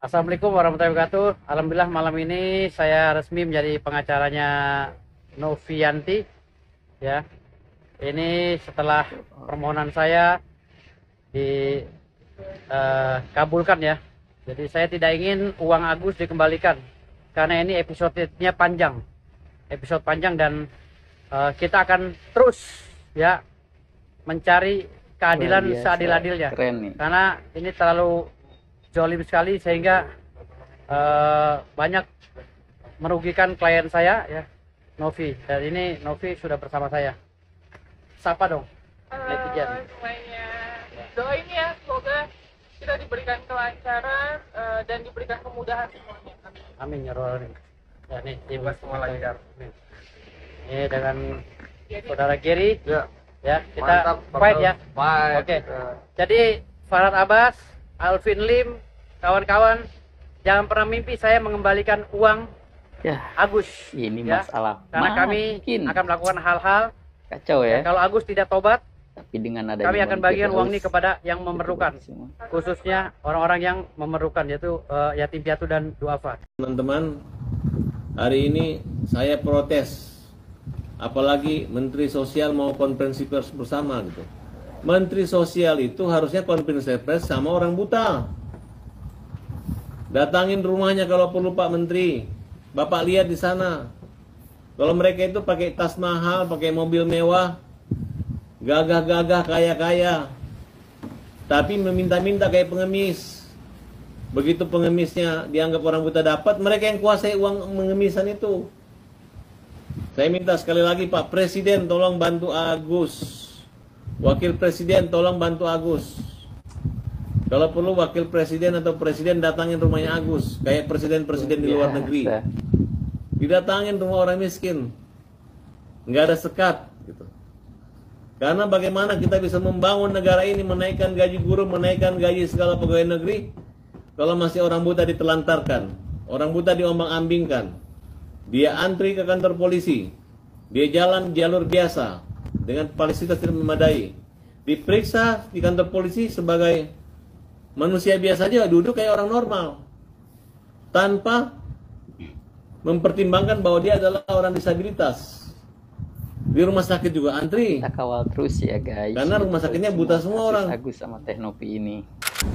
Assalamualaikum warahmatullahi wabarakatuh. Alhamdulillah malam ini saya resmi menjadi pengacaranya Novianti. Ya, ini setelah permohonan saya dikabulkan ya. Jadi saya tidak ingin uang Agus dikembalikan karena ini episodenya panjang, episode panjang dan kita akan terus ya mencari keadilan seadil-adilnya. Keren nih. Karena ini terlalu jolim sekali sehingga banyak merugikan klien saya ya, Novi. Dan ini Novi sudah bersama saya. Sapa dong netizen. Semuanya doain ya, semoga kita diberikan kelancaran dan diberikan kemudahan semuanya. Amin ya rohani. Ya nih tim semua lancar. Ini dengan saudara Giri ya kita Mantap, fight ya. Fight. Oke. Jadi Farhad Abbas, Alvin Lim, kawan-kawan, jangan pernah mimpi saya mengembalikan uang Ya, Agus. ini ya. masalah. Karena kami akan melakukan hal-hal kacau ya. kalau Agus tidak tobat, Tapi dengan adanya kami akan bagikan uang ini kepada yang itu memerlukan, semua. khususnya orang-orang yang memerlukan, yaitu yatim piatu dan duafa. Teman-teman, hari ini saya protes. Apalagi Menteri Sosial mau konferensi pers bersama gitu. Menteri Sosial itu harusnya konferensi pers sama orang buta. Datangin rumahnya kalau perlu Pak Menteri. Bapak lihat di sana. Kalau mereka itu pakai tas mahal, pakai mobil mewah, gagah-gagah, kaya-kaya, tapi meminta-minta kayak pengemis. Begitu pengemisnya dianggap orang buta dapat, mereka yang kuasai uang pengemisan itu. Saya minta sekali lagi Pak Presiden tolong bantu Agus. Wakil Presiden tolong bantu Agus. Kalau perlu Wakil Presiden atau Presiden datangin rumahnya Agus, kayak presiden-presiden di luar negeri. Didatangin rumah orang miskin, nggak ada sekat gitu. Karena bagaimana kita bisa membangun negara ini, menaikkan gaji guru, menaikkan gaji segala pegawai negeri, kalau masih orang buta ditelantarkan, orang buta diombang-ambingkan, dia antri ke kantor polisi, dia jalan jalur biasa dengan fasilitas tidak memadai, diperiksa di kantor polisi sebagai manusia biasa aja, duduk kayak orang normal, tanpa mempertimbangkan bahwa dia adalah orang disabilitas. Di rumah sakit juga antri. Kita kawal terus ya guys. Karena rumah sakitnya buta semua orang. Agus sama Teknopi ini.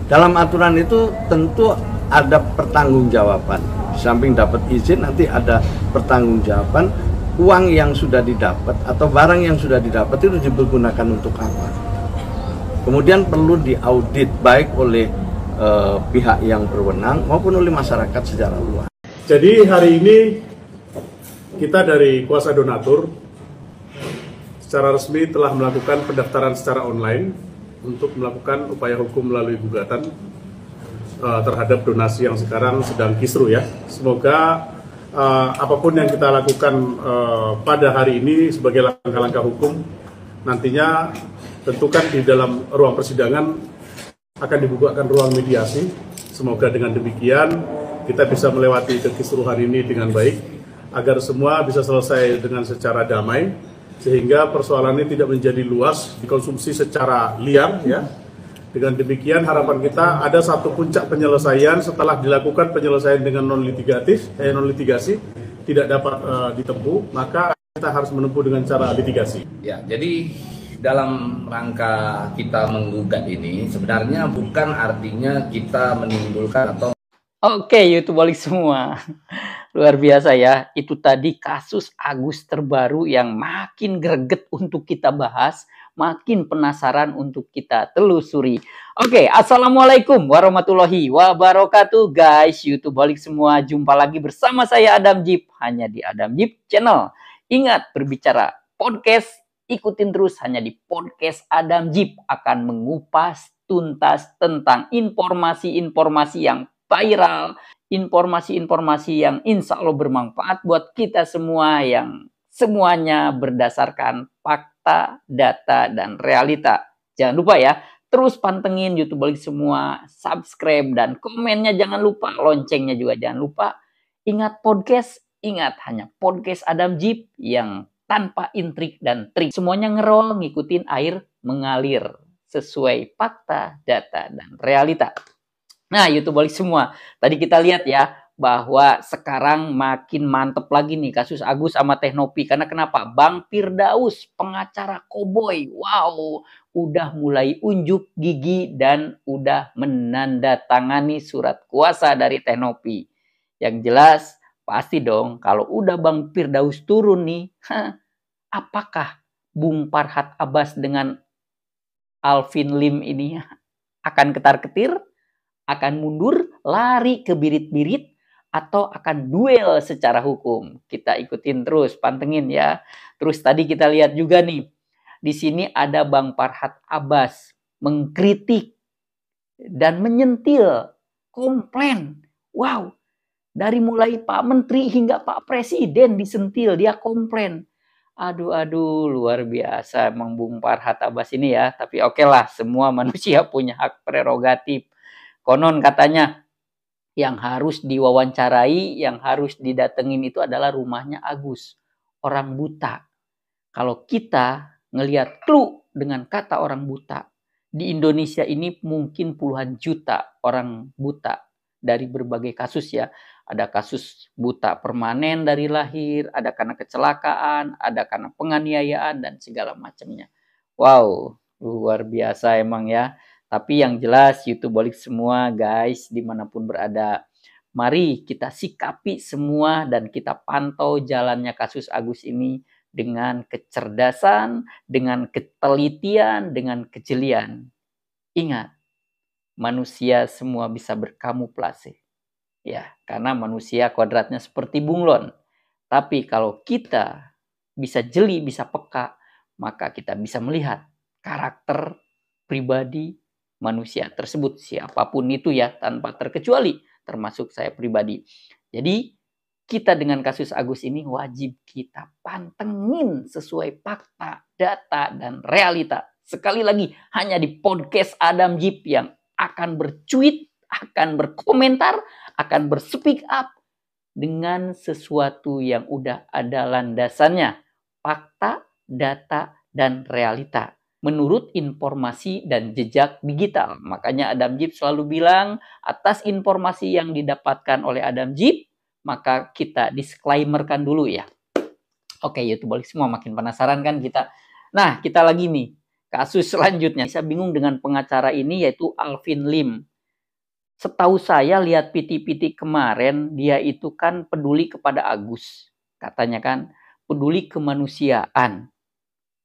Dalam aturan itu tentu ada pertanggungjawaban. Di samping dapat izin nanti ada pertanggungjawaban uang yang sudah didapat atau barang yang sudah didapat itu dipergunakan untuk apa. Kemudian perlu diaudit baik oleh pihak yang berwenang maupun oleh masyarakat secara luas. Jadi hari ini kita dari kuasa donatur secara resmi telah melakukan pendaftaran secara online untuk melakukan upaya hukum melalui gugatan terhadap donasi yang sekarang sedang kisru ya. Semoga apapun yang kita lakukan pada hari ini sebagai langkah-langkah hukum nantinya tentukan di dalam ruang persidangan akan dibukakan ruang mediasi. Semoga dengan demikian kita bisa melewati kekisruhan ini dengan baik agar semua bisa selesai dengan secara damai sehingga persoalan ini tidak menjadi luas dikonsumsi secara liar ya. Dengan demikian harapan kita ada satu puncak penyelesaian setelah dilakukan penyelesaian dengan non litigasi tidak dapat ditempuh, maka kita harus menempuh dengan cara litigasi. Ya, jadi dalam rangka kita menggugat ini sebenarnya bukan artinya kita menimbulkan atau Oke, YouTube balik semua. Luar biasa ya. Itu tadi kasus Agus terbaru yang makin greget untuk kita bahas, makin penasaran untuk kita telusuri. Oke, Assalamualaikum warahmatullahi wabarakatuh guys. YouTube balik semua, jumpa lagi bersama saya Adam Jeep, hanya di Adam Jeep Channel. Ingat, berbicara podcast, ikutin terus hanya di podcast Adam Jeep, akan mengupas tuntas tentang informasi-informasi yang viral, informasi-informasi yang insya Allah bermanfaat buat kita semua, yang semuanya berdasarkan fakta, data, dan realita. Jangan lupa ya, terus pantengin YouTube balik semua, subscribe, dan komennya jangan lupa, loncengnya juga jangan lupa. Ingat podcast, ingat hanya podcast Adam Jeep yang tanpa intrik dan trik. Semuanya ngerol, ngikutin air mengalir sesuai fakta, data, dan realita. Nah, YouTube balik semua. Tadi kita lihat ya, bahwa sekarang makin mantep lagi nih kasus Agus sama Teknopi. Karena kenapa? Bang Firdaus, pengacara koboi, wow, udah mulai unjuk gigi dan udah menandatangani surat kuasa dari Teknopi. Yang jelas, pasti dong kalau udah Bang Firdaus turun nih, apakah Bung Farhad Abbas dengan Alvin Lim ini akan ketar-ketir, akan mundur, lari ke birit-birit, atau akan duel secara hukum? Kita ikutin terus, pantengin ya. Terus tadi kita lihat juga nih, di sini ada Bang Farhad Abbas mengkritik dan menyentil, komplain. Wow, dari mulai Pak Menteri hingga Pak Presiden disentil, dia komplain. Aduh, luar biasa emang Bung Farhad Abbas ini ya. Tapi oke lah, semua manusia punya hak prerogatif. Konon katanya yang harus diwawancarai, yang harus didatengin itu adalah rumahnya Agus, orang buta. Kalau kita ngelihat clue dengan kata orang buta, di Indonesia ini mungkin puluhan juta orang buta dari berbagai kasus ya. Ada kasus buta permanen dari lahir, ada karena kecelakaan, ada karena penganiayaan, dan segala macamnya. Wow, luar biasa emang ya. Tapi yang jelas YouTube balik semua guys, dimanapun berada. Mari kita sikapi semua dan kita pantau jalannya kasus Agus ini dengan kecerdasan, dengan ketelitian, dengan kejelian. Ingat, manusia semua bisa berkamuflase. Ya, karena manusia kodratnya seperti bunglon. Tapi kalau kita bisa jeli, bisa peka, maka kita bisa melihat karakter pribadi manusia tersebut, siapapun itu ya, tanpa terkecuali, termasuk saya pribadi. Jadi kita dengan kasus Agus ini wajib kita pantengin sesuai fakta, data, dan realita. Sekali lagi, hanya di podcast Adam Jeep yang akan bercuit, akan berkomentar, akan berspeak up dengan sesuatu yang udah ada landasannya. Fakta, data, dan realita. Menurut informasi dan jejak digital. Makanya Adam Jeep selalu bilang, atas informasi yang didapatkan oleh Adam Jeep, maka kita disclaimerkan dulu ya. Oke, YouTube balik semua, makin penasaran kan kita. Nah, kita lagi nih. Kasus selanjutnya. Saya bingung dengan pengacara ini, yaitu Alvin Lim. Setahu saya lihat PT kemarin, dia itu kan peduli kepada Agus. Katanya kan, peduli kemanusiaan.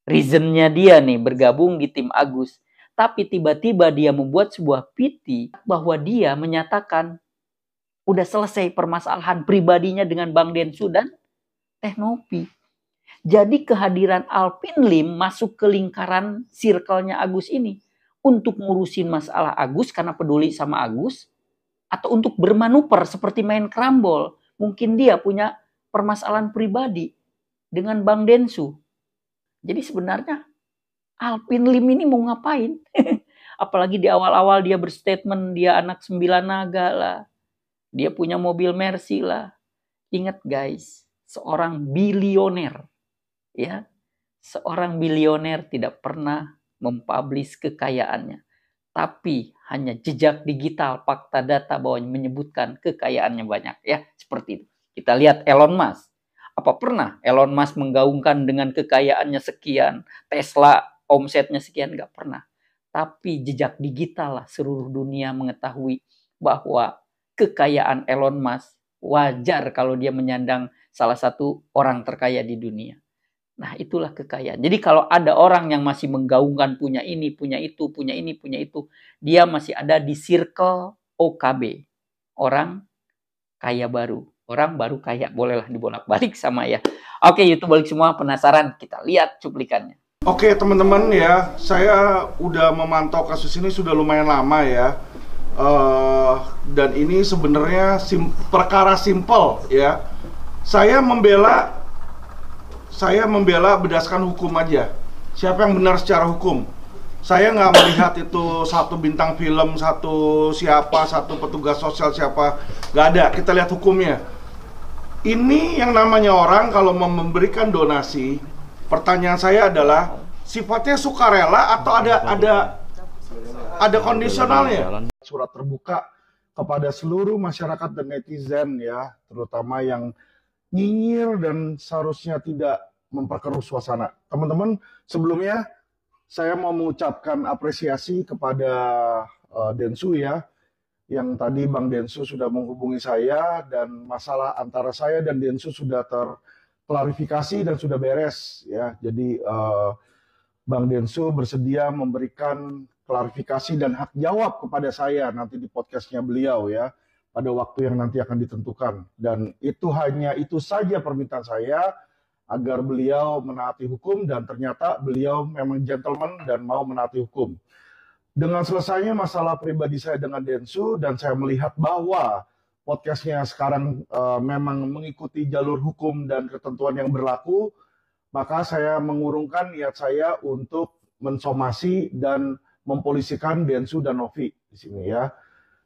Reasonnya dia nih bergabung di tim Agus. Tapi tiba-tiba dia membuat sebuah PT bahwa dia menyatakan udah selesai permasalahan pribadinya dengan Bang Densu dan Teknopi. Jadi kehadiran Alvin Lim masuk ke lingkaran circle-nya Agus ini. Untuk ngurusin masalah Agus karena peduli sama Agus. Atau untuk bermanuver seperti main kerambol. Mungkin dia punya permasalahan pribadi dengan Bang Densu. Jadi sebenarnya Alvin Lim ini mau ngapain? Apalagi di awal-awal dia berstatement dia anak 9 naga lah. Dia punya mobil Mercy lah. Ingat guys, seorang bilioner. Ya, seorang bilioner tidak pernah mempublish kekayaannya. Tapi hanya jejak digital, fakta data bahwa menyebutkan kekayaannya banyak. Ya, seperti itu. Kita lihat Elon Musk. Apa pernah Elon Musk menggaungkan dengan kekayaannya sekian, Tesla omsetnya sekian? Nggak pernah. Tapi jejak digital lah seluruh dunia mengetahui bahwa kekayaan Elon Musk wajar kalau dia menyandang salah satu orang terkaya di dunia. Nah, itulah kekayaan. Jadi kalau ada orang yang masih menggaungkan punya ini, punya itu, punya ini, punya itu, dia masih ada di circle OKB. Orang kaya baru. Orang baru kaya. Bolehlah dibolak-balik sama ya. Oke, YouTube balik semua, penasaran? Kita lihat cuplikannya. Oke, teman-teman ya, saya udah memantau kasus ini sudah lumayan lama ya. Dan ini sebenarnya perkara simpel ya. Saya membela berdasarkan hukum aja. Siapa yang benar secara hukum? Saya nggak melihat itu satu bintang film, satu siapa, satu petugas sosial siapa. Nggak ada. Kita lihat hukumnya. Ini yang namanya orang kalau memberikan donasi. Pertanyaan saya adalah sifatnya sukarela atau ada kondisionalnya? Surat terbuka kepada seluruh masyarakat dan netizen ya, terutama yang nyinyir dan seharusnya tidak memperkeruh suasana. Teman-teman, sebelumnya saya mau mengucapkan apresiasi kepada Densu ya, yang tadi Bang Densu sudah menghubungi saya dan masalah antara saya dan Densu sudah terklarifikasi dan sudah beres ya. Jadi Bang Densu bersedia memberikan klarifikasi dan hak jawab kepada saya nanti di podcastnya beliau ya, pada waktu yang nanti akan ditentukan. Dan itu saja permintaan saya, agar beliau menaati hukum, dan ternyata beliau memang gentleman dan mau menaati hukum. Dengan selesainya masalah pribadi saya dengan Densu, dan saya melihat bahwa podcastnya sekarang memang mengikuti jalur hukum dan ketentuan yang berlaku, maka saya mengurungkan niat saya untuk mensomasi dan mempolisikan Densu dan Novi di sini ya.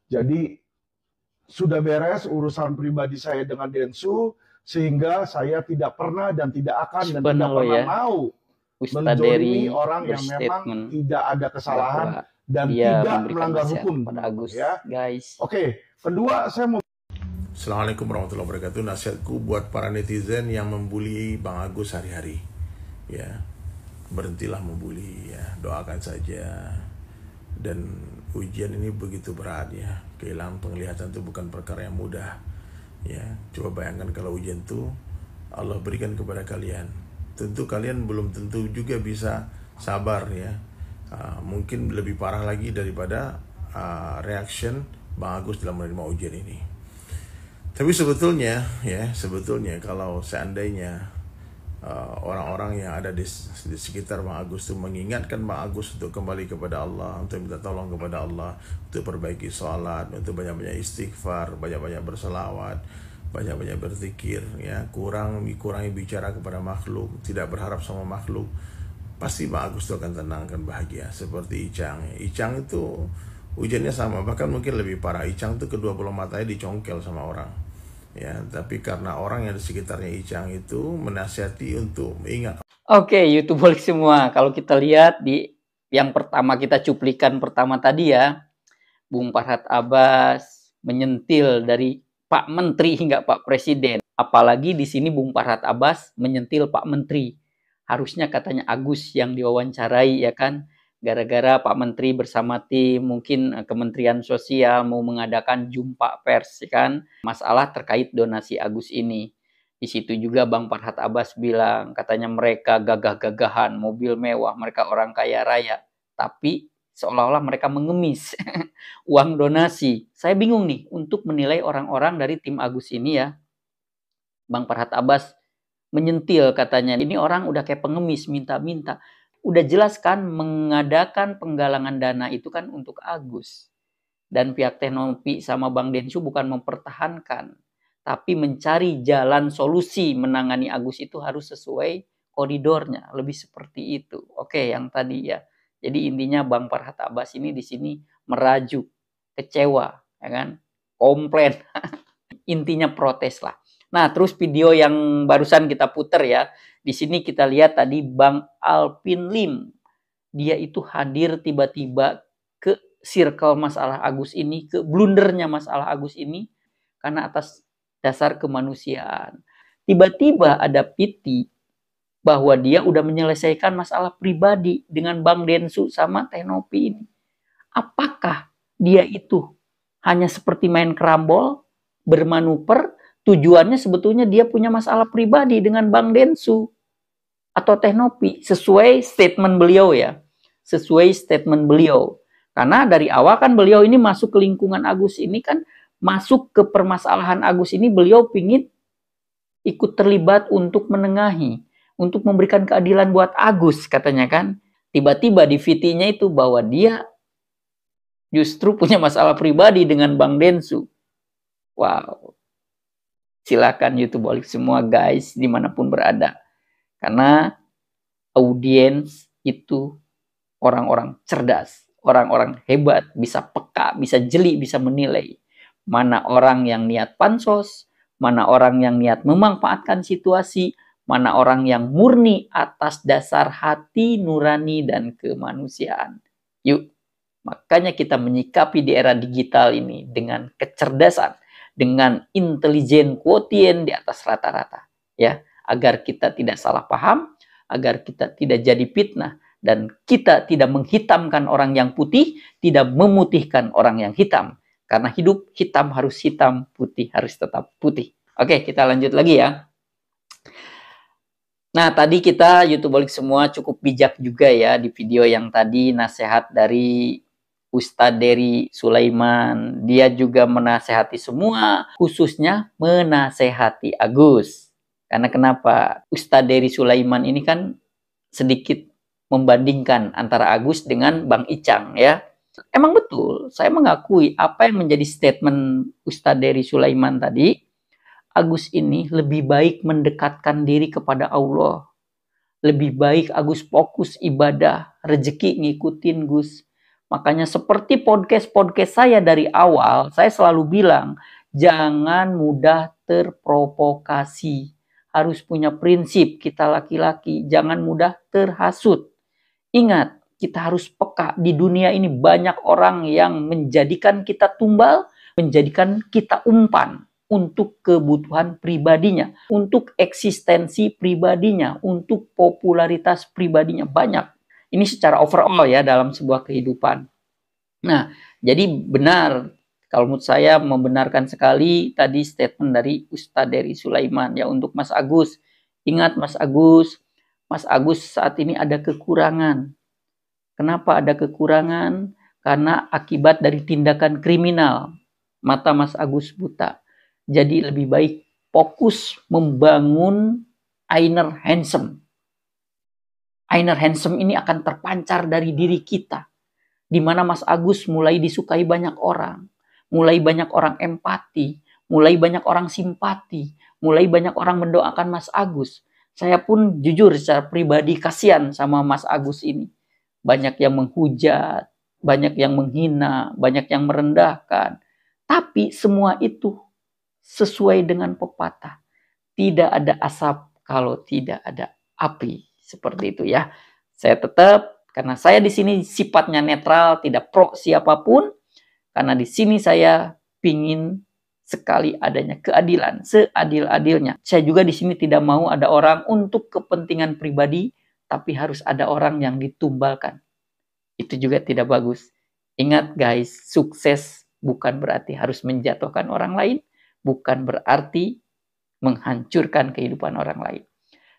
Jadi sudah beres urusan pribadi saya dengan Densu, sehingga saya tidak pernah dan tidak akan dan tidak pernah mau menzolimi orang yang memang tidak ada kesalahan dan tidak melanggar hukum pada Agus ya. Guys. Oke, kedua saya mau. Assalamualaikum warahmatullahi wabarakatuh. Nasihatku buat para netizen yang membuli Bang Agus hari-hari, ya, berhentilah membuli ya, doakan saja. Dan ujian ini begitu berat ya, kehilangan penglihatan itu bukan perkara yang mudah ya. Coba bayangkan kalau ujian itu Allah berikan kepada kalian, tentu kalian belum tentu juga bisa sabar ya. Mungkin lebih parah lagi daripada reaction Bang Agus dalam menerima ujian ini. Tapi sebetulnya kalau seandainya orang-orang yang ada di sekitar Bang Agus itu mengingatkan Bang Agus untuk kembali kepada Allah, untuk minta tolong kepada Allah, untuk perbaiki sholat, untuk banyak-banyak istighfar, banyak-banyak berselawat, banyak-banyak berzikir, ya, kurangi bicara kepada makhluk, tidak berharap sama makhluk, pasti Bang Agus itu akan tenang, akan bahagia. Seperti Icang. Icang itu ujiannya sama, bahkan mungkin lebih parah. Icang itu kedua bola matanya dicongkel sama orang. Ya, tapi karena orang yang di sekitarnya Icang itu menasihati untuk ingat. Oke, YouTuber semua, kalau kita lihat di yang pertama, kita cuplikan pertama tadi ya, Bung Farhad Abbas menyentil dari Pak Menteri hingga Pak Presiden. Apalagi di sini Bung Farhad Abbas menyentil Pak Menteri. Harusnya katanya Agus yang diwawancarai ya kan. Gara-gara Pak Menteri bersama tim, mungkin Kementerian Sosial mau mengadakan jumpa pers kan, masalah terkait donasi Agus ini. Di situ juga Bang Farhad Abbas bilang, katanya mereka gagah-gagahan, mobil mewah, mereka orang kaya raya, tapi seolah-olah mereka mengemis uang donasi. Saya bingung nih untuk menilai orang-orang dari tim Agus ini ya. Bang Farhad Abbas menyentil katanya, ini orang udah kayak pengemis, minta-minta. Udah jelas kan mengadakan penggalangan dana itu kan untuk Agus. Dan pihak Teknopi sama Bang Densu bukan mempertahankan, tapi mencari jalan solusi menangani Agus itu harus sesuai koridornya, lebih seperti itu. Oke, yang tadi ya. Jadi intinya Bang Farhad Abbas ini di sini merajuk, kecewa, ya kan? Komplain. Intinya protes lah. Nah, terus video yang barusan kita puter ya. Di sini kita lihat tadi Bang Alvin Lim. Dia itu hadir tiba-tiba ke circle masalah Agus ini, ke blundernya masalah Agus ini, karena atas dasar kemanusiaan. Tiba-tiba ada piti bahwa dia udah menyelesaikan masalah pribadi dengan Bang Densu sama Teknopi ini. Apakah dia itu hanya seperti main kerambol, bermanuver, tujuannya sebetulnya dia punya masalah pribadi dengan Bang Densu atau Teknopi, sesuai statement beliau ya. Sesuai statement beliau. Karena dari awal kan beliau ini masuk ke lingkungan Agus ini kan, masuk ke permasalahan Agus ini, beliau pingin ikut terlibat untuk menengahi, untuk memberikan keadilan buat Agus katanya kan. Tiba-tiba di VT-nya itu bahwa dia justru punya masalah pribadi dengan Bang Densu. Wow. Silakan YouTube balik semua guys, dimanapun berada. Karena audiens itu orang-orang cerdas, orang-orang hebat, bisa peka, bisa jeli, bisa menilai. Mana orang yang niat pansos, mana orang yang niat memanfaatkan situasi, mana orang yang murni atas dasar hati nurani dan kemanusiaan. Yuk, Makanya kita menyikapi di era digital ini dengan kecerdasan, dengan intelijen quotient di atas rata-rata, ya, agar kita tidak salah paham, agar kita tidak jadi fitnah, dan kita tidak menghitamkan orang yang putih, tidak memutihkan orang yang hitam. Karena hidup hitam harus hitam, putih harus tetap putih. Oke, kita lanjut lagi ya. Nah, tadi kita YouTubeolik semua cukup bijak juga ya di video yang tadi, nasihat dari Ustadz Dery Sulaiman. Dia juga menasehati semua, khususnya menasehati Agus. Karena kenapa? Ustadz Dery Sulaiman ini kan sedikit membandingkan antara Agus dengan Bang Icang ya. Emang betul, saya mengakui apa yang menjadi statement Ustadz Dery Sulaiman tadi. Agus ini lebih baik mendekatkan diri kepada Allah. Lebih baik Agus fokus ibadah, rezeki ngikutin Gus. Makanya seperti podcast-podcast saya dari awal, saya selalu bilang, jangan mudah terprovokasi. Harus punya prinsip, kita laki-laki, jangan mudah terhasut. Ingat, kita harus peka. Di dunia ini banyak orang yang menjadikan kita tumbal, menjadikan kita umpan. Untuk kebutuhan pribadinya, untuk eksistensi pribadinya, untuk popularitas pribadinya, banyak. Ini secara overall ya dalam sebuah kehidupan. Nah, jadi benar, kalau menurut saya membenarkan sekali tadi statement dari Ustadz Dery Sulaiman ya untuk Mas Agus. Ingat Mas Agus saat ini ada kekurangan. Kenapa ada kekurangan? Karena akibat dari tindakan kriminal. Mata Mas Agus buta. Jadi lebih baik fokus membangun inner handsome. Inner handsome ini akan terpancar dari diri kita. Di mana Mas Agus mulai disukai banyak orang. Mulai banyak orang empati. Mulai banyak orang simpati. Mulai banyak orang mendoakan Mas Agus. Saya pun jujur secara pribadi kasihan sama Mas Agus ini. Banyak yang menghujat. Banyak yang menghina. Banyak yang merendahkan. Tapi semua itu sesuai dengan pepatah. Tidak ada asap kalau tidak ada api. Seperti itu ya. Saya tetap, karena saya di sini sifatnya netral, tidak pro siapapun. Karena di sini saya pingin sekali adanya keadilan, seadil-adilnya. Saya juga di sini tidak mau ada orang untuk kepentingan pribadi, tapi harus ada orang yang ditumbalkan. Itu juga tidak bagus. Ingat guys, sukses bukan berarti harus menjatuhkan orang lain. Bukan berarti menghancurkan kehidupan orang lain.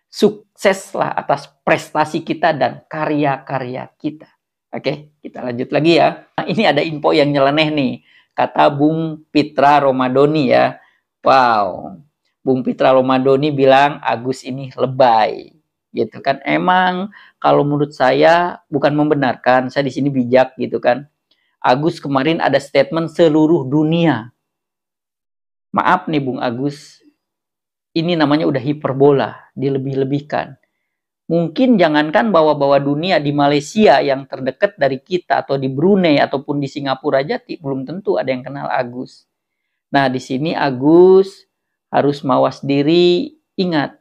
Sukseslah atas prestasi kita dan karya-karya kita. Oke, kita lanjut lagi ya. Nah, ini ada info yang nyeleneh nih. Kata Bung Pitra Romadoni ya. Wow. Bung Pitra Romadoni bilang Agus ini lebay. Gitu kan. Emang kalau menurut saya bukan membenarkan. Saya di sini bijak gitu kan. Agus kemarin ada statement seluruh dunia. Maaf nih Bung Agus, ini namanya udah hiperbola, dilebih-lebihkan. Mungkin jangankan bawa-bawa dunia di Malaysia yang terdekat dari kita, atau di Brunei, ataupun di Singapura aja, belum tentu ada yang kenal Agus. Nah, di sini Agus harus mawas diri. Ingat,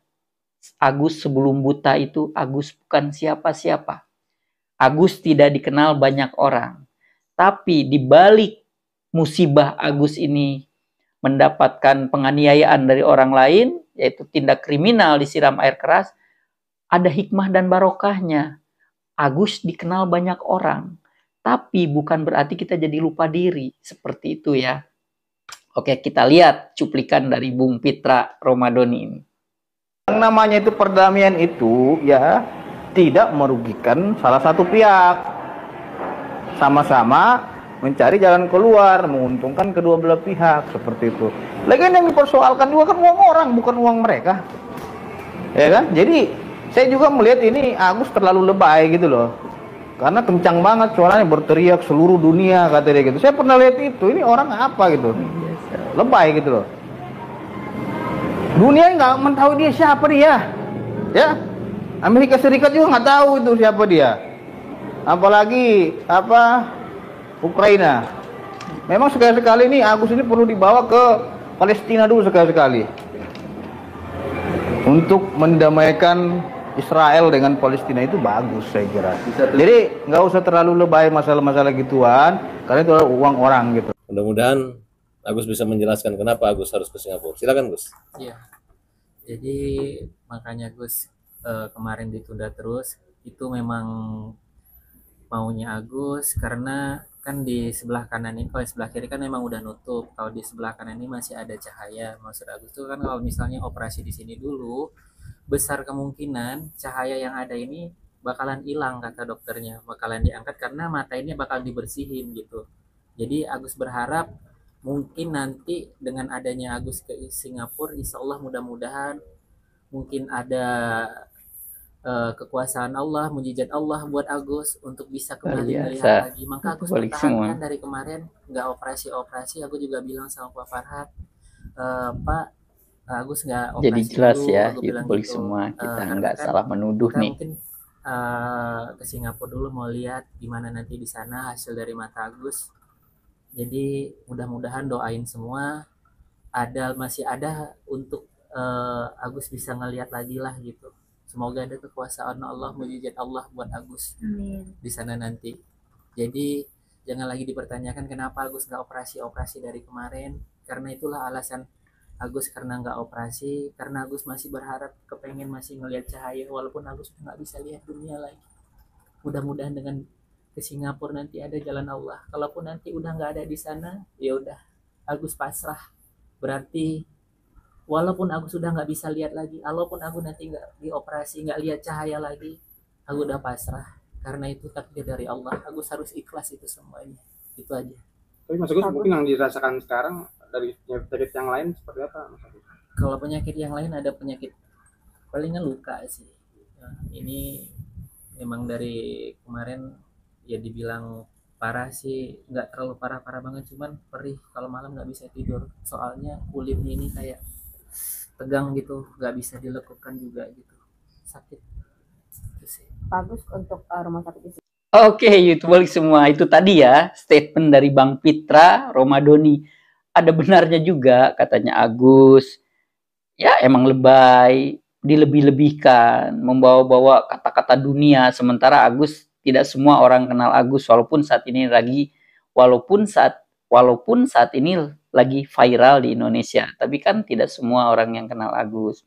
Agus sebelum buta itu, Agus bukan siapa-siapa. Agus tidak dikenal banyak orang. Tapi di balik musibah Agus ini, mendapatkan penganiayaan dari orang lain, yaitu tindak kriminal disiram air keras, ada hikmah dan barokahnya. Agus dikenal banyak orang, tapi bukan berarti kita jadi lupa diri. Seperti itu ya. Oke, kita lihat cuplikan dari Bung Pitra Romadoni ini. Yang namanya itu perdamaian itu ya tidak merugikan salah satu pihak. Sama-sama mencari jalan keluar, menguntungkan kedua belah pihak, seperti itu. Lagian yang dipersoalkan juga kan uang orang, bukan uang mereka. Ya kan? Jadi saya juga melihat ini Agus terlalu lebay gitu loh. Karena kencang banget suaranya, berteriak seluruh dunia kata dia gitu. Saya pernah lihat itu, ini orang apa gitu. Lebay gitu loh. Dunia nggak mentahu dia siapa dia. Ya. Amerika Serikat juga nggak tahu itu siapa dia. Apalagi Ukraina. Memang sekali-sekali ini Agus ini perlu dibawa ke Palestina dulu sekali-sekali. Untuk mendamaikan Israel dengan Palestina itu bagus saya kira. Jadi nggak usah terlalu lebay masalah-masalah gituan, karena itu uang orang gitu. Mudah-mudahan Agus bisa menjelaskan kenapa Agus harus ke Singapura. Silakan Gus. Iya. Jadi makanya Gus kemarin ditunda terus itu memang maunya Agus, karena kan di sebelah kanan ini, kalau di sebelah kiri kan memang udah nutup, kalau di sebelah kanan ini masih ada cahaya. Maksud Agus tuh kan kalau misalnya operasi di sini dulu, besar kemungkinan cahaya yang ada ini bakalan hilang kata dokternya, bakalan diangkat karena mata ini bakal dibersihin gitu. Jadi Agus berharap mungkin nanti dengan adanya Agus ke Singapura, insya Allah mudah-mudahan mungkin ada kekuasaan Allah, mujizat Allah buat Agus untuk bisa kembali melihat lagi. Maka Agus pertahankan dari kemarin nggak operasi. Aku juga bilang sama Pak Farhad, Pak Agus nggak operasi. Jadi jelas dulu. ya, Bilang boleh gitu. semua kita nggak Kan salah menuduh kita nih. mungkin ke Singapura dulu mau lihat gimana nanti di sana hasil dari mata Agus. Jadi mudah-mudahan doain semua masih ada untuk Agus bisa ngelihat lagi lah gitu. Semoga ada kekuasaan Allah, mujizat Allah buat Agus di sana nanti. Jadi jangan lagi dipertanyakan kenapa Agus nggak operasi dari kemarin. Karena itulah alasan Agus karena nggak operasi, karena Agus masih berharap kepengen masih ngelihat cahaya walaupun Agus nggak bisa lihat dunia lagi. Mudah-mudahan dengan ke Singapura nanti ada jalan Allah. Kalaupun nanti udah nggak ada di sana, ya udah Agus pasrah. Berarti walaupun aku sudah nggak bisa lihat lagi, walaupun aku nanti nggak dioperasi, nggak lihat cahaya lagi, aku udah pasrah. Karena itu takdir dari Allah. Agus harus ikhlas itu semuanya. Itu aja. Tapi Mas Agus mungkin yang dirasakan sekarang dari penyakit yang lain seperti apa, Mas Agus? Kalau penyakit yang lain ada penyakit palingan luka sih. Nah, ini memang dari kemarin ya dibilang parah sih, nggak terlalu parah-parah banget, cuman perih kalau malam nggak bisa tidur. Soalnya kulitnya ini kayak tegang gitu, nggak bisa dilekukan juga gitu, sakit. Bagus untuk rumah sakit itu. Oke, YouTuber semua, itu tadi ya statement dari Bang Pitra Romadoni. Ada benarnya juga katanya Agus. Ya emang lebay, dilebih-lebihkan, membawa-bawa kata-kata dunia. Sementara Agus, tidak semua orang kenal Agus, walaupun saat ini lagi viral di Indonesia. Tapi kan tidak semua orang yang kenal Agus.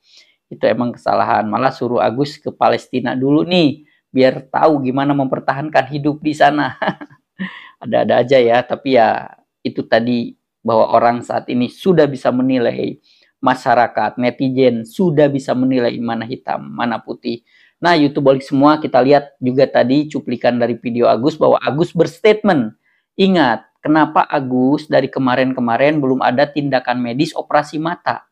Itu emang kesalahan. Malah suruh Agus ke Palestina dulu nih, biar tahu gimana mempertahankan hidup di sana. Ada-ada aja ya, tapi ya itu tadi bahwa orang saat ini sudah bisa menilai, masyarakat, netizen sudah bisa menilai mana hitam, mana putih. Nah, YouTuber semua, kita lihat juga tadi cuplikan dari video Agus bahwa Agus berstatement. Ingat, kenapa Agus dari kemarin-kemarin belum ada tindakan medis operasi mata?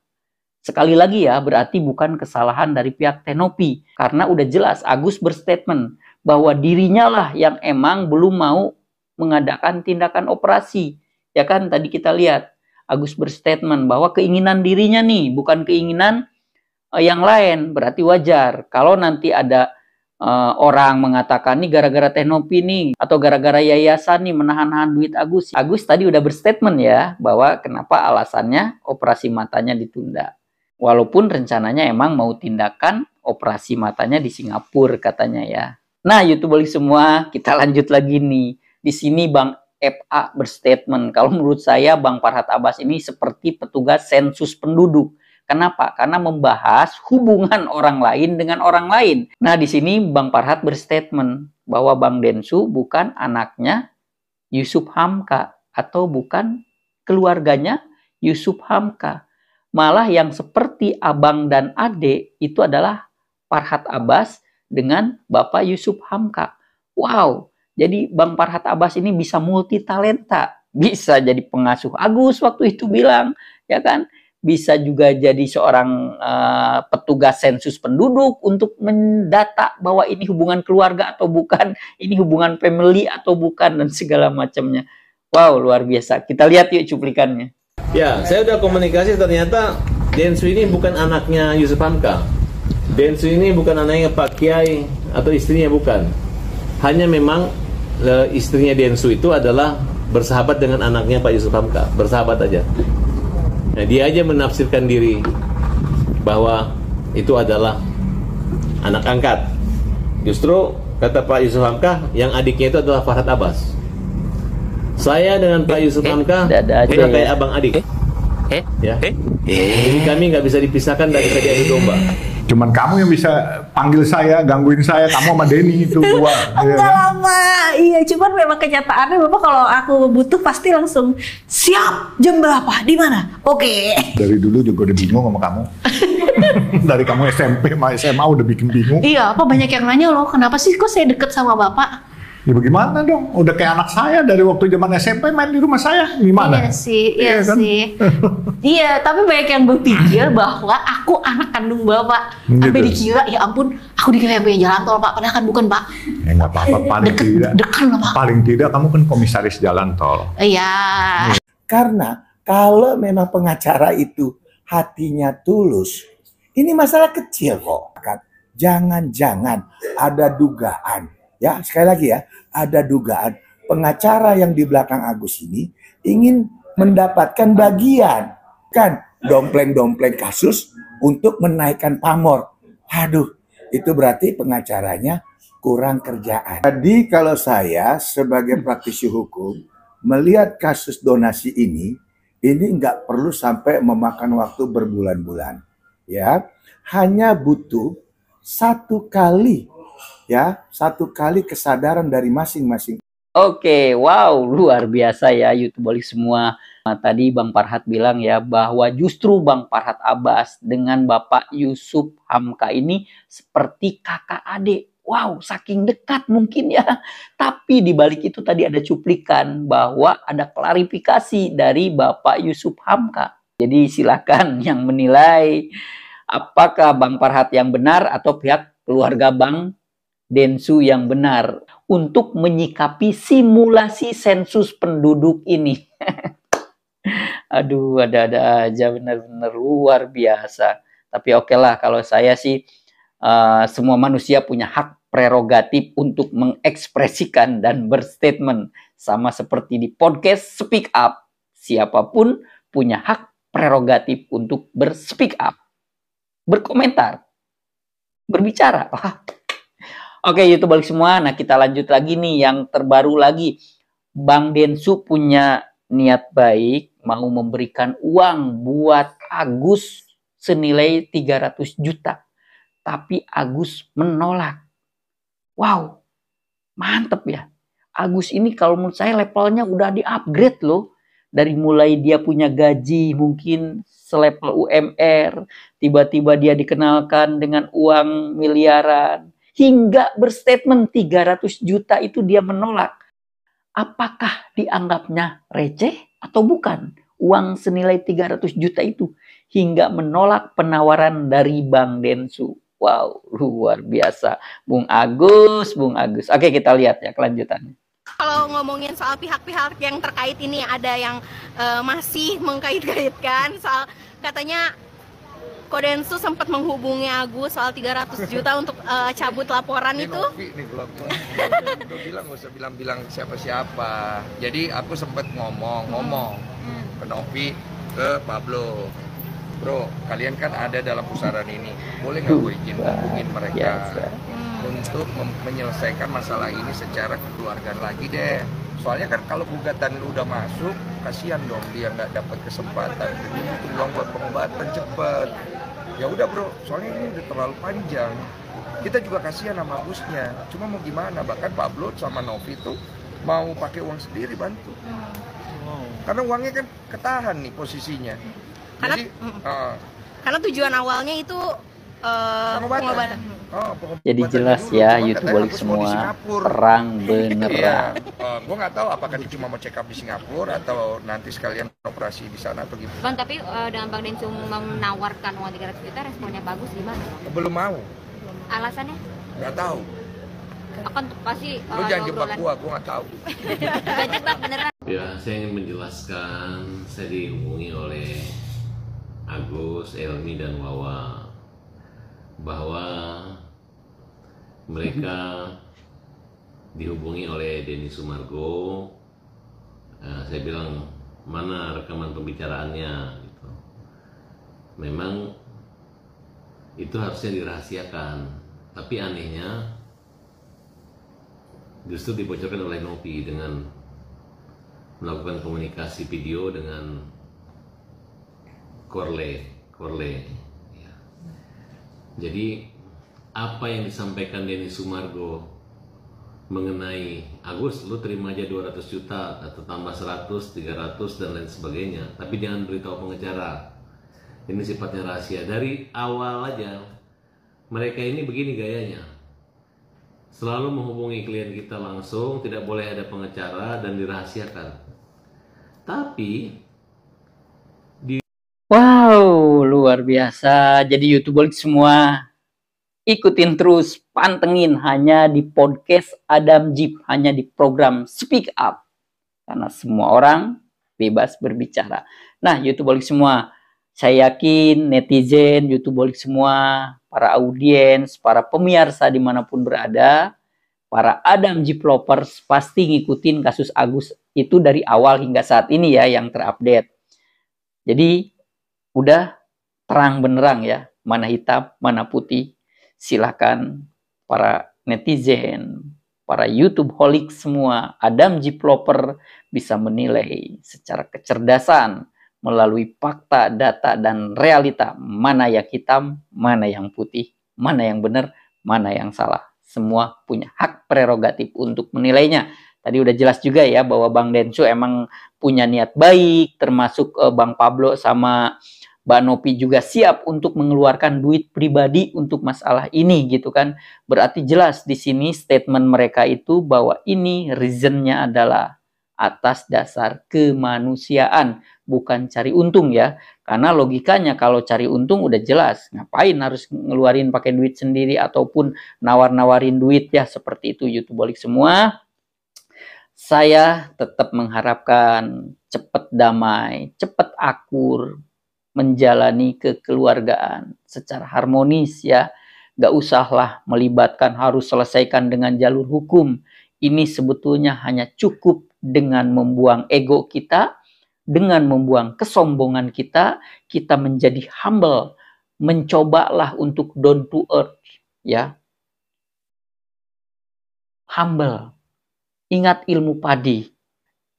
Sekali lagi ya, berarti bukan kesalahan dari pihak Tenopi. Karena udah jelas Agus berstatement bahwa dirinya lah yang emang belum mau mengadakan tindakan operasi. Ya kan, tadi kita lihat Agus berstatement bahwa keinginan dirinya nih, bukan keinginan yang lain. Berarti wajar kalau nanti ada orang mengatakan nih gara-gara Tenopi nih, atau gara-gara yayasan nih menahan-nahan duit Agus. Agus tadi udah berstatement ya, bahwa kenapa alasannya operasi matanya ditunda. Walaupun rencananya emang mau tindakan operasi matanya di Singapura katanya ya. Nah, YouTuber semua, kita lanjut lagi nih. Di sini Bang FA berstatement, kalau menurut saya Bang Farhad Abbas ini seperti petugas sensus penduduk. Kenapa? Karena membahas hubungan orang lain dengan orang lain. Nah, di sini Bang Farhad berstatement bahwa Bang Densu bukan anaknya Yusuf Hamka atau bukan keluarganya Yusuf Hamka. Malah yang seperti abang dan adik itu adalah Farhad Abbas dengan Bapak Yusuf Hamka. Wow, jadi Bang Farhad Abbas ini bisa multi talenta. Bisa jadi pengasuh Agus waktu itu bilang, ya kan? Bisa juga jadi seorang petugas sensus penduduk untuk mendata bahwa ini hubungan keluarga atau bukan, ini hubungan family atau bukan, dan segala macamnya. Wow, luar biasa. Kita lihat yuk cuplikannya. Ya, saya udah komunikasi, ternyata Densu ini bukan anaknya Yusuf Hamka. Densu ini bukan anaknya Pak Kiai atau istrinya, bukan. Hanya memang istrinya Densu itu adalah bersahabat dengan anaknya Pak Yusuf Hamka. Bersahabat aja. Nah, dia aja menafsirkan diri bahwa itu adalah anak angkat. Justru kata Pak Yusuf Hamka, yang adiknya itu adalah Farhad Abbas. Saya dengan Pak Yusuf Hamka udah kayak abang adik. Ya. Jadi kami nggak bisa dipisahkan dari tadi adu domba. Cuman kamu yang bisa panggil saya, gangguin saya, kamu sama Denny itu dua. Enggak lama, iya. Cuman memang kenyataannya Bapak kalau aku butuh pasti langsung siap. Jam berapa? Di mana? Oke. Dari dulu juga udah bingung sama kamu. Dari kamu SMP sama SMA udah bikin bingung. Iya, apa banyak yang nanya loh, kenapa sih kok saya deket sama Bapak? Ya bagaimana dong? Udah kayak anak saya dari waktu zaman SMP main di rumah saya. Gimana? Iya sih, iya kan? sih. Iya, tapi banyak yang berpikir bahwa aku anak kandung Bapak. Sampai dikira, ya ampun, aku dikira yang punya jalan tol Pak, padahal kan bukan Pak. Ya nggak apa-apa, paling tidak. Dekat loh Pak. Paling tidak kamu kan komisaris jalan tol. Iya. Karena kalau memang pengacara itu hatinya tulus, ini masalah kecil kok. Jangan-jangan ada dugaan. Ya, sekali lagi ya, ada dugaan pengacara yang di belakang Agus ini ingin mendapatkan bagian. Kan, dompleng-dompleng kasus untuk menaikkan pamor. Aduh, itu berarti pengacaranya kurang kerjaan. Jadi kalau saya sebagai praktisi hukum melihat kasus donasi ini nggak perlu sampai memakan waktu berbulan-bulan. Ya, hanya butuh satu kali kesadaran dari masing-masing. Oke, wow, luar biasa ya YouTuber semua. Nah, tadi Bang Farhad bilang ya bahwa justru Bang Farhad Abbas dengan Bapak Yusuf Hamka ini seperti kakak adik. Wow, saking dekat mungkin ya. Tapi di balik itu tadi ada cuplikan bahwa ada klarifikasi dari Bapak Yusuf Hamka. Jadi silakan yang menilai apakah Bang Farhad yang benar atau pihak keluarga Bang Densu yang benar untuk menyikapi simulasi sensus penduduk ini. Aduh, ada-ada aja, benar-benar luar biasa. Tapi oke lah, kalau saya sih semua manusia punya hak prerogatif untuk mengekspresikan dan berstatement. Sama seperti di podcast Speak Up, siapapun punya hak prerogatif untuk berspeak up, berkomentar, berbicara. Oke, YouTuber semua, nah kita lanjut lagi nih yang terbaru lagi. Bang Densu punya niat baik, mau memberikan uang buat Agus senilai 300 juta. Tapi Agus menolak. Wow, mantep ya. Agus ini kalau menurut saya levelnya udah di-upgrade loh. Dari mulai dia punya gaji mungkin selevel UMR, tiba-tiba dia dikenalkan dengan uang miliaran. Hingga berstatement 300 juta itu dia menolak. Apakah dianggapnya receh atau bukan? Uang senilai 300 juta itu. Hingga menolak penawaran dari Bang Densu. Wow, luar biasa. Bung Agus. Oke, kita lihat ya kelanjutannya. Kalau ngomongin soal pihak-pihak yang terkait ini, ada yang masih mengkait-kaitkan soal katanya Kodensu sempat menghubungi Agus soal 300 juta untuk cabut laporan ini itu. Ini belum bilang, nggak usah bilang siapa-siapa. Jadi aku sempat ngomong ke Novi, ke Pablo. Bro, kalian kan ada dalam pusaran ini. Boleh nggak gue izin hubungin mereka untuk menyelesaikan masalah ini secara kekeluargaan lagi deh. Soalnya kan kalau gugatan lu udah masuk, kasihan dong dia nggak dapat kesempatan. Jadi butuh uang buat pengobatan cepet. Ya udah bro, soalnya ini udah terlalu panjang. Kita juga kasihan sama Agusnya. Cuma mau gimana? Bahkan Pablo sama Novi tuh mau pakai uang sendiri bantu. Karena uangnya kan ketahan nih posisinya. Karena tujuan awalnya itu pengobatan. Jadi jelas ya YouTuber semua perang beneran. Gue nggak tahu apakah dia cuma mau check up di Singapura atau nanti sekalian operasi di sana atau gimana. Bang, tapi dengan Bang Densu menawarkan uang 300 juta, responnya bagus gimana? Belum mau. Alasannya? Nggak tahu. Akan pasti. Lu jangan jebak gua nggak tahu. Jebak beneran. Ya, saya ingin menjelaskan, saya dihubungi oleh Agus, Elmi, dan Wawa bahwa mereka dihubungi oleh Denny Sumargo. Saya bilang, mana rekaman pembicaraannya gitu. Memang itu harusnya dirahasiakan Tapi anehnya justru dibocorkan oleh Novi dengan melakukan komunikasi video dengan Korle. Ya. Jadi apa yang disampaikan Denny Sumargo mengenai Agus, lu terima aja 200 juta atau tambah 100, 300 dan lain sebagainya, tapi jangan beritahu pengacara. Ini sifatnya rahasia. Dari awal aja mereka ini begini gayanya, selalu menghubungi klien kita langsung, tidak boleh ada pengacara dan dirahasiakan. Tapi Wow, luar biasa. Jadi YouTuber semua ikutin terus, pantengin hanya di podcast Adam Jeep, hanya di program Speak Up. Karena semua orang bebas berbicara. Nah, YouTuber semua, saya yakin netizen, YouTuber semua, para audiens, para pemirsa dimanapun berada, para Adam Jeep lovers pasti ngikutin kasus Agus itu dari awal hingga saat ini ya, yang terupdate. Jadi udah terang benerang ya, mana hitam, mana putih. Silahkan para netizen, para YouTube holic semua, Adam Jeep lover bisa menilai secara kecerdasan melalui fakta, data, dan realita mana yang hitam, mana yang putih, mana yang benar, mana yang salah. Semua punya hak prerogatif untuk menilainya. Tadi udah jelas juga ya bahwa Bang Densu emang punya niat baik, termasuk Bang Pablo sama Mbak Novi juga siap untuk mengeluarkan duit pribadi untuk masalah ini gitu kan. Berarti jelas di sini statement mereka itu bahwa ini reasonnya adalah atas dasar kemanusiaan, bukan cari untung ya. Karena logikanya kalau cari untung udah jelas, ngapain harus ngeluarin pakai duit sendiri ataupun nawar-nawarin duit ya, seperti itu YouTubeolik semua. Saya tetap mengharapkan cepat damai, cepat akur, menjalani kekeluargaan secara harmonis ya. Gak usahlah melibatkan harus selesaikan dengan jalur hukum. Ini sebetulnya hanya cukup dengan membuang ego kita, dengan membuang kesombongan kita, kita menjadi humble, mencobalah untuk down to earth ya. Humble. Ingat ilmu padi.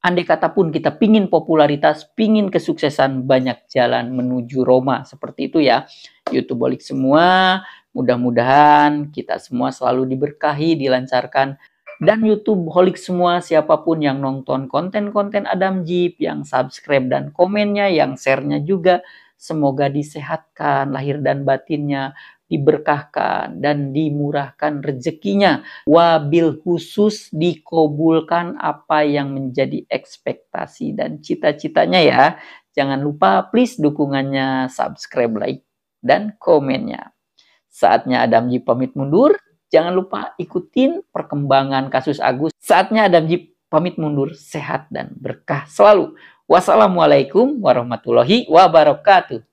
Andai kata pun kita pingin popularitas, pingin kesuksesan, banyak jalan menuju Roma. Seperti itu ya. YouTubeolik semua, mudah-mudahan kita semua selalu diberkahi, dilancarkan. Dan YouTubeolik semua, siapapun yang nonton konten-konten Adam Jeep, yang subscribe dan komennya, yang share-nya juga, semoga disehatkan lahir dan batinnya, diberkahkan dan dimurahkan rezekinya. Wabil khusus dikabulkan apa yang menjadi ekspektasi dan cita-citanya ya. Jangan lupa please dukungannya, subscribe, like, dan komennya. Saatnya Adam Jeep pamit mundur. Jangan lupa ikutin perkembangan kasus Agus. Saatnya Adam Jeep pamit mundur. Sehat dan berkah selalu. Wassalamualaikum warahmatullahi wabarakatuh.